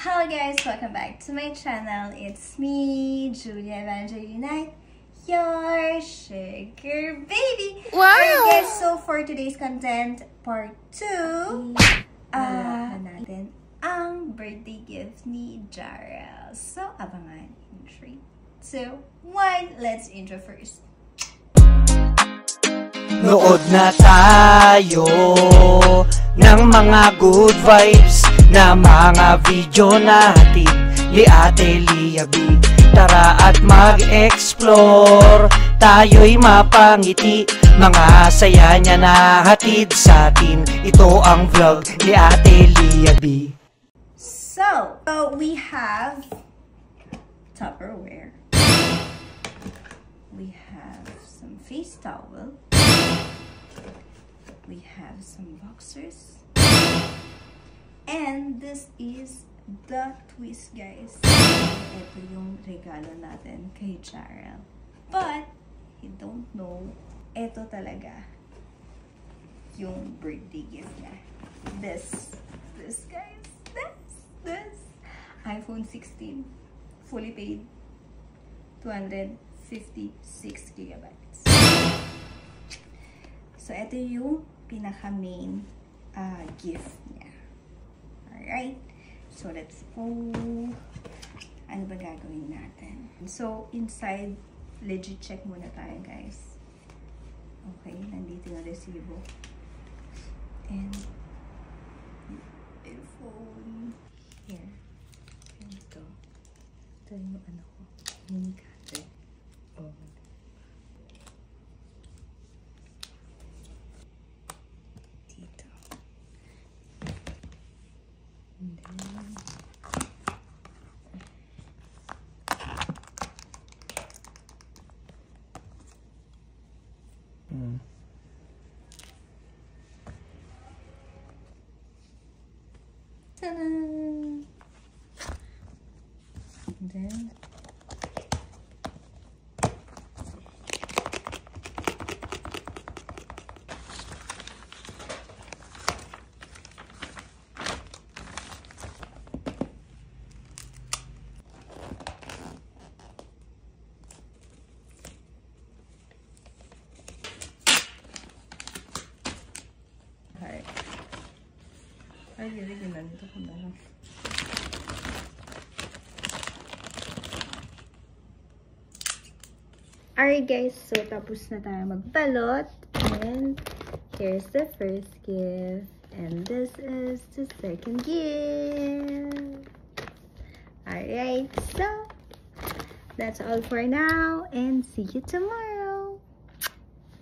Hello guys, welcome back to my channel. It's me, Julia Evangelina, your sugar baby. Wow! Alright guys, so for today's content, part 2, natin ang birthday gift ni Jarrell. So, abangan in 3, 2, 1. Let's intro first. Nood na tayo ng mga good vibes na mga video natin ni Ate Lia B. Tara at mag-explore, tayo'y mapangiti, mga saya niya na hatid sa atin. Ito ang vlog ni Ate Lia B. So we have Tupperware, we have some face towel, we have some boxers, and this is the twist, guys. Ito yung regalo natin kay Jarrell. But, you don't know, ito talaga yung birthday gift niya. This guys, this iPhone 16, fully paid, 256 gigabytes. So, ito yung pinaka-main gift niya. Alright? So, let's go. Ano ba gagawin natin? So, inside, legit check muna tayo, guys. Okay, nandito yung resibo. And, earphone. Here. Ito. Ito yung ano ko. Mini cutter. Oh. Dito. And then, ta-da! And then, ay, ilagyan na nito kung ano. Alright guys, so tapos na tayo magbalot. And here's the first gift. And this is the second gift. Alright, so that's all for now. And see you tomorrow.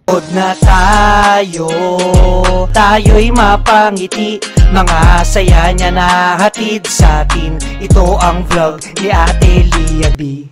Nood na tayo'y mapangiti, mga saya niya na hatid sa atin. Ito ang vlog ni Ate Lia B.